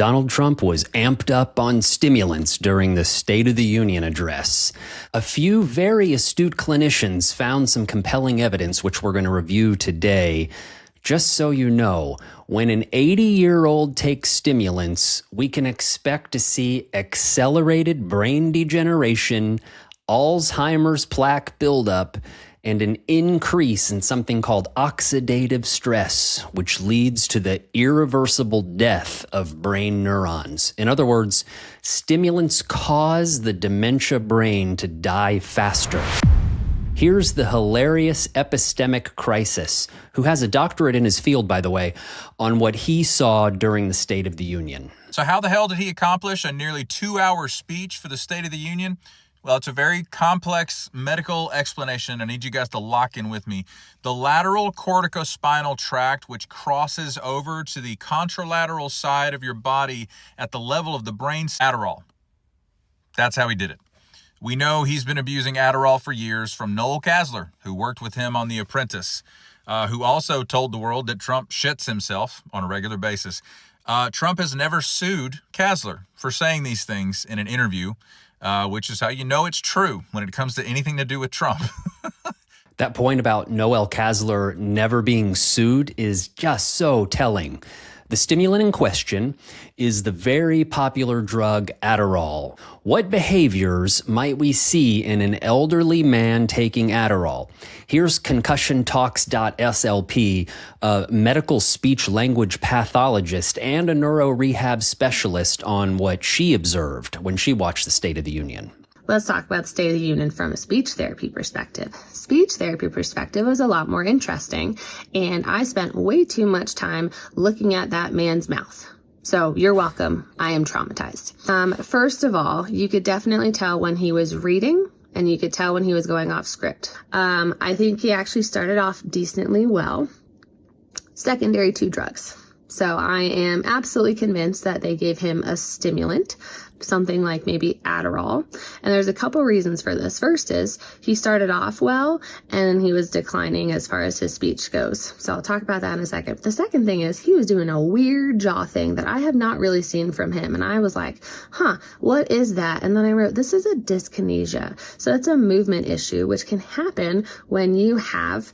Donald Trump was amped up on stimulants during the State of the Union address. A few very astute clinicians found some compelling evidence, which we're going to review today. Just so you know, when an 80-year-old takes stimulants, we can expect to see accelerated brain degeneration, Alzheimer's plaque buildup, and an increase in something called oxidative stress, which leads to the irreversible death of brain neurons. In other words, stimulants cause the dementia brain to die faster. Here's the hilarious epistemic crisis, who has a doctorate in his field, by the way, on what he saw during the State of the Union. So how the hell did he accomplish a nearly 2-hour speech for the State of the Union? Well, it's a very complex medical explanation. I need you guys to lock in with me. The lateral corticospinal tract, which crosses over to the contralateral side of your body at the level of the brain, Adderall. That's how he did it. We know he's been abusing Adderall for years from Noel Casler, who worked with him on The Apprentice, who also told the world that Trump shits himself on a regular basis. Trump has never sued Casler for saying these things in an interview, which is how you know it's true when it comes to anything to do with Trump. That point about Noel Casler never being sued is just so telling. The stimulant in question is the very popular drug Adderall. What behaviors might we see in an elderly man taking Adderall? Here's concussiontalks.slp, a medical speech language pathologist and a neuro-rehab specialist, on what she observed when she watched the State of the Union. Let's talk about the State of the Union from a speech therapy perspective. Speech therapy perspective was a lot more interesting, and I spent way too much time looking at that man's mouth. So you're welcome. I am traumatized. First of all, you could definitely tell when he was reading, and you could tell when he was going off script. I think he actually started off decently well. Secondary to drugs. So I am absolutely convinced that they gave him a stimulant, something like maybe Adderall. And there's a couple reasons for this. First is he started off well and he was declining as far as his speech goes. So I'll talk about that in a second. The second thing is he was doing a weird jaw thing that I have not really seen from him. And I was like, what is that? And then I wrote, this is a dyskinesia. So it's a movement issue, which can happen when you have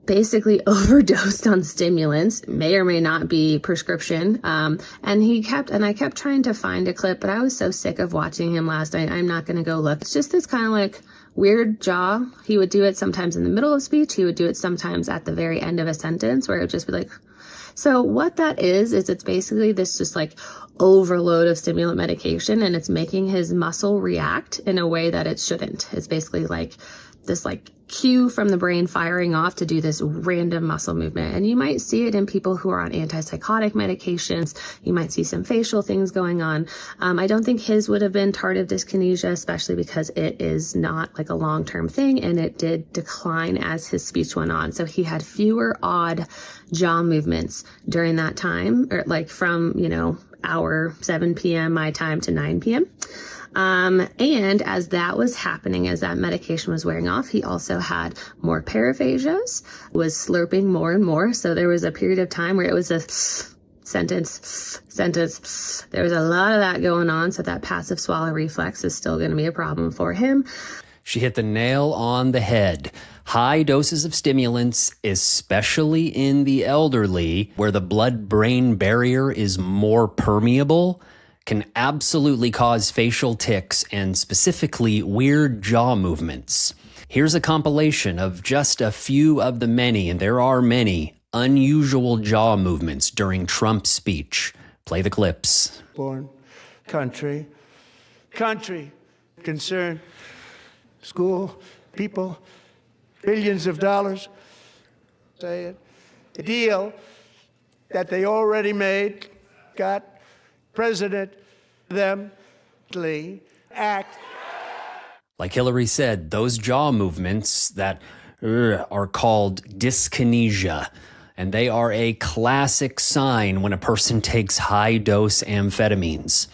basically overdosed on stimulants, may or may not be prescription. And I kept trying to find a clip, but I was so sick of watching him last night. I'm not going to go look. It's just this kind of like weird jaw. He would do it sometimes in the middle of speech. He would do it sometimes at the very end of a sentence where it would just be like, so what that is it's basically this just like overload of stimulant medication, and it's making his muscle react in a way that it shouldn't. It's basically like this like cue from the brain firing off to do this random muscle movement. And you might see it in people who are on antipsychotic medications. You might see some facial things going on. I don't think his would have been tardive dyskinesia, especially because it is not like a long-term thing, and it did decline as his speech went on. So he had fewer odd jaw movements during that time, or like from, hour 7 p.m. my time to 9 p.m. And as that was happening, as that medication was wearing off, he also had more paraphasias, was slurping more and more. So there was a period of time where it was a sentence. There was a lot of that going on. So that passive swallow reflex is still going to be a problem for him. She hit the nail on the head. High doses of stimulants, especially in the elderly, where the blood-brain barrier is more permeable, can absolutely cause facial tics and specifically weird jaw movements. Here's a compilation of just a few of the many, and there are many, unusual jaw movements during Trump's speech. Play the clips. Born, country, concern, school, people, billions of dollars. Say it. The deal that they already made, got President them act. Like Hillary said, those jaw movements that are called dyskinesia, and they are a classic sign when a person takes high-dose amphetamines.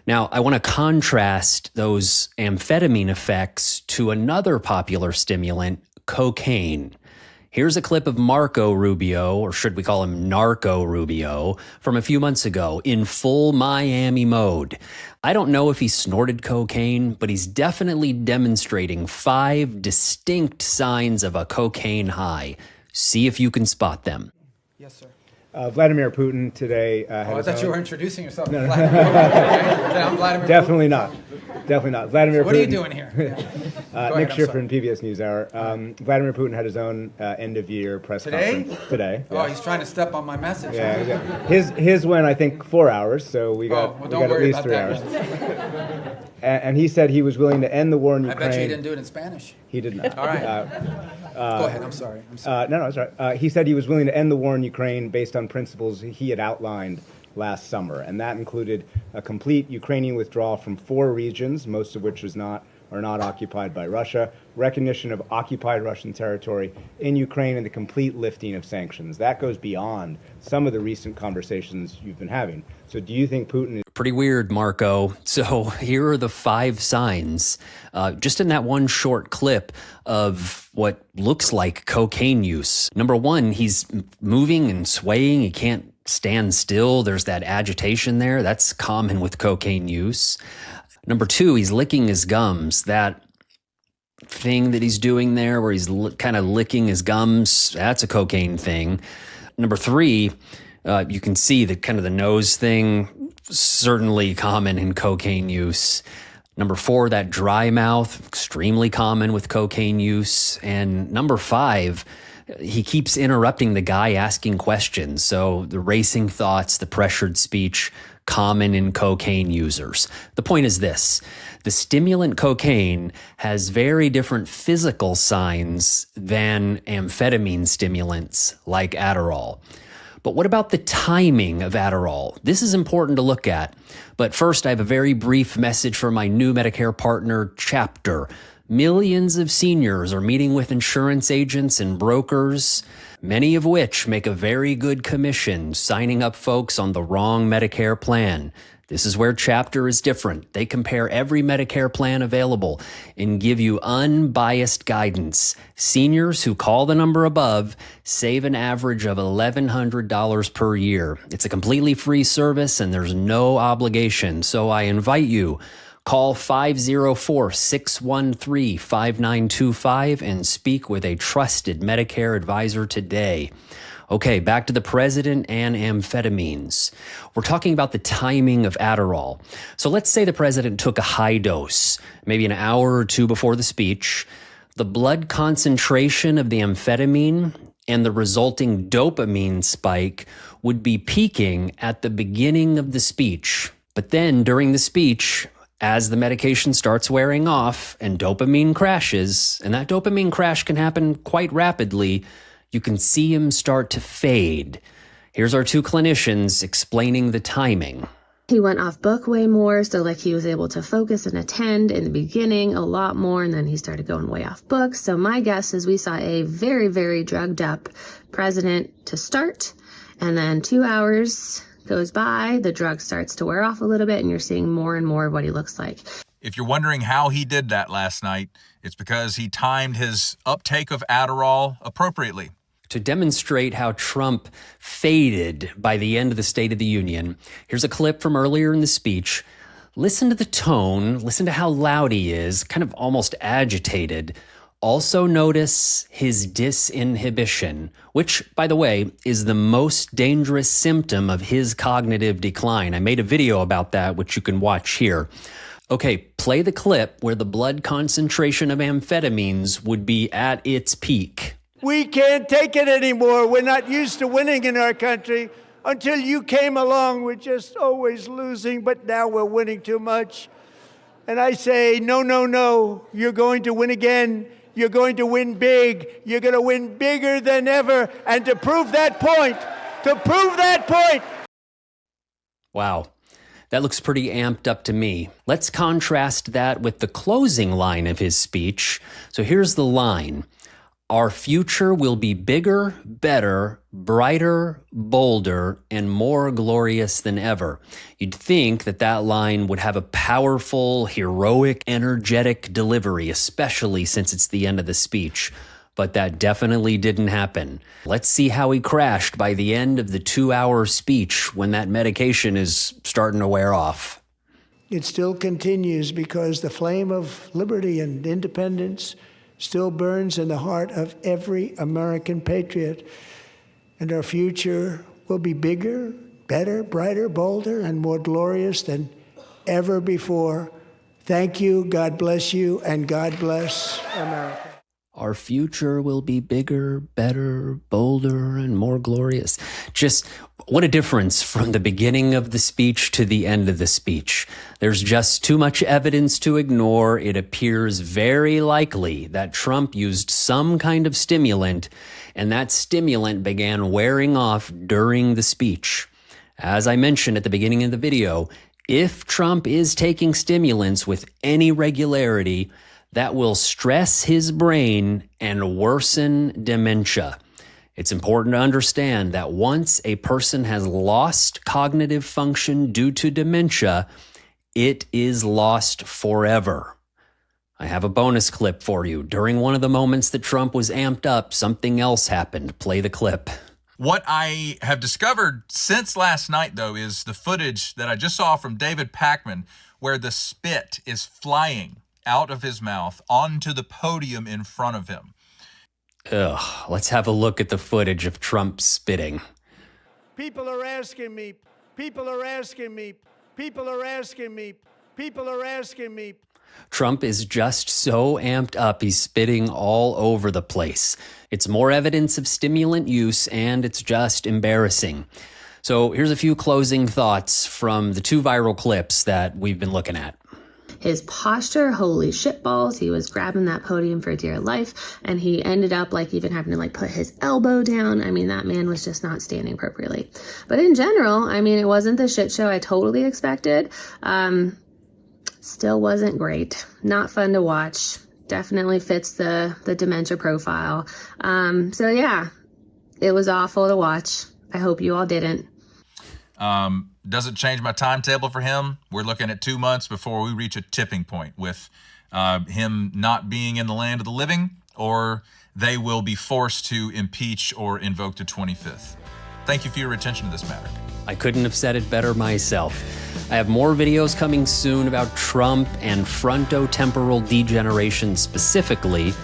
Now, I want to contrast those amphetamine effects to another popular stimulant, cocaine. Here's a clip of Marco Rubio, or should we call him Narco Rubio, from a few months ago in full Miami mode. I don't know if he snorted cocaine, but he's definitely demonstrating 5 distinct signs of a cocaine high. See if you can spot them. Yes, sir. Vladimir Putin today I thought you were introducing yourself. No. I'm Vladimir Definitely Putin. not. Definitely not. Vladimir What Putin. are you doing here? Nick Schifrin, PBS NewsHour. Vladimir Putin had his own end-of-year press conference today. Oh, he's trying to step on my message. Yeah. His went, I think, 4 hours, so we got at least 3 hours. And he said he was willing to end the war in Ukraine. I bet you he didn't do it in Spanish. He did not. All right. Go ahead. I'm sorry. No, it's all right. He said he was willing to end the war in Ukraine based on principles he had outlined last summer, and that included a complete Ukrainian withdrawal from 4 regions, most of which are not occupied by Russia, recognition of occupied Russian territory in Ukraine, and the complete lifting of sanctions. That goes beyond some of the recent conversations you've been having. So do you think Putin is... Pretty weird, Marco. So here are the 5 signs, just in that one short clip of what looks like cocaine use. Number 1, he's moving and swaying. He can't stand still. There's that agitation there. That's common with cocaine use. Number 2, he's licking his gums. That thing that he's doing there where he's kind of licking his gums, that's a cocaine thing. Number 3, you can see the kind of the nose thing, certainly common in cocaine use. Number 4, that dry mouth, extremely common with cocaine use. And number 5, he keeps interrupting the guy asking questions. So the racing thoughts, the pressured speech, common in cocaine users. The point is this: the stimulant cocaine has very different physical signs than amphetamine stimulants like Adderall. But what about the timing of Adderall? This is important to look at. But first, I have a very brief message for my new Medicare partner, Chapter. Millions of seniors are meeting with insurance agents and brokers, many of which make a very good commission signing up folks on the wrong Medicare plan. This is where Chapter is different. They compare every Medicare plan available and give you unbiased guidance. Seniors who call the number above save an average of $1,100 per year. It's a completely free service and there's no obligation. So I invite you, call 504-613-5925 and speak with a trusted Medicare advisor today. Okay, back to the president and amphetamines. We're talking about the timing of Adderall. So let's say the president took a high dose, maybe an hour or 2 before the speech. The blood concentration of the amphetamine and the resulting dopamine spike would be peaking at the beginning of the speech. But then during the speech, as the medication starts wearing off and dopamine crashes, and that dopamine crash can happen quite rapidly, you can see him start to fade. Here's our 2 clinicians explaining the timing. He went off book way more, so like he was able to focus and attend in the beginning a lot more, and then he started going way off book. So my guess is we saw a very, very drugged up president to start, and then 2 hours goes by, the drug starts to wear off a little bit, and you're seeing more and more of what he looks like. If you're wondering how he did that last night, it's because he timed his uptake of Adderall appropriately. To demonstrate how Trump faded by the end of the State of the Union, here's a clip from earlier in the speech. Listen to the tone, listen to how loud he is, kind of almost agitated. Also notice his disinhibition, which, by the way, is the most dangerous symptom of his cognitive decline. I made a video about that, which you can watch here. Okay, play the clip where the blood concentration of amphetamines would be at its peak. We can't take it anymore. We're not used to winning in our country. Until you came along, we're just always losing, but now we're winning too much. And I say, no, no, no, you're going to win again. You're going to win big. You're going to win bigger than ever. And to prove that point, Wow. That looks pretty amped up to me. Let's contrast that with the closing line of his speech. So here's the line. Our future will be bigger, better, brighter, bolder, and more glorious than ever. You'd think that that line would have a powerful, heroic, energetic delivery, especially since it's the end of the speech. but that definitely didn't happen. Let's see how he crashed by the end of the 2-hour speech when that medication is starting to wear off. It still continues because the flame of liberty and independence still burns in the heart of every American patriot. And our future will be bigger, better, brighter, bolder, and more glorious than ever before. Thank you, God bless you, and God bless America. Our future will be bigger, better, bolder, and more glorious. Just what a difference from the beginning of the speech to the end of the speech. There's just too much evidence to ignore. It appears very likely that Trump used some kind of stimulant, and that stimulant began wearing off during the speech. As I mentioned at the beginning of the video, if Trump is taking stimulants with any regularity, that will stress his brain and worsen dementia. It's important to understand that once a person has lost cognitive function due to dementia, it is lost forever. I have a bonus clip for you. During one of the moments that Trump was amped up, something else happened. Play the clip. What I have discovered since last night, though, is the footage that I just saw from David Pakman, where the spit is flying out of his mouth onto the podium in front of him. Let's have a look at the footage of Trump spitting. People are asking me, people are asking me, people are asking me, people are asking me. Trump is just so amped up, he's spitting all over the place. It's more evidence of stimulant use, and it's just embarrassing. So here's a few closing thoughts from the 2 viral clips that we've been looking at. His posture, holy shit balls. He was grabbing that podium for dear life, and he ended up even having to put his elbow down. I mean, that man was just not standing appropriately. But in general, it wasn't the shit show I totally expected. Still wasn't great. Not fun to watch. Definitely fits the dementia profile. So yeah, it was awful to watch. I hope you all didn't. Doesn't change my timetable for him. We're looking at 2 months before we reach a tipping point with him not being in the land of the living, or they will be forced to impeach or invoke the 25th. Thank you for your attention to this matter. I couldn't have said it better myself. I have more videos coming soon about Trump and frontotemporal degeneration specifically,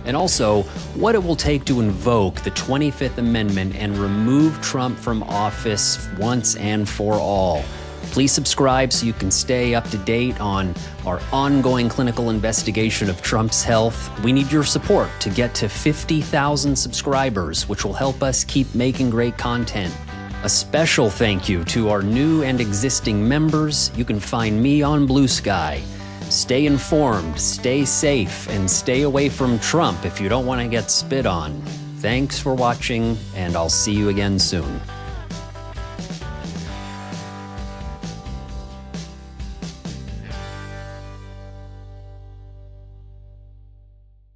and also what it will take to invoke the 25th Amendment and remove Trump from office once and for all. Please subscribe so you can stay up to date on our ongoing clinical investigation of Trump's health. We need your support to get to 50,000 subscribers, which will help us keep making great content. A special thank you to our new and existing members. You can find me on Blue Sky. Stay informed, stay safe, and stay away from Trump if you don't want to get spit on. Thanks for watching, and I'll see you again soon.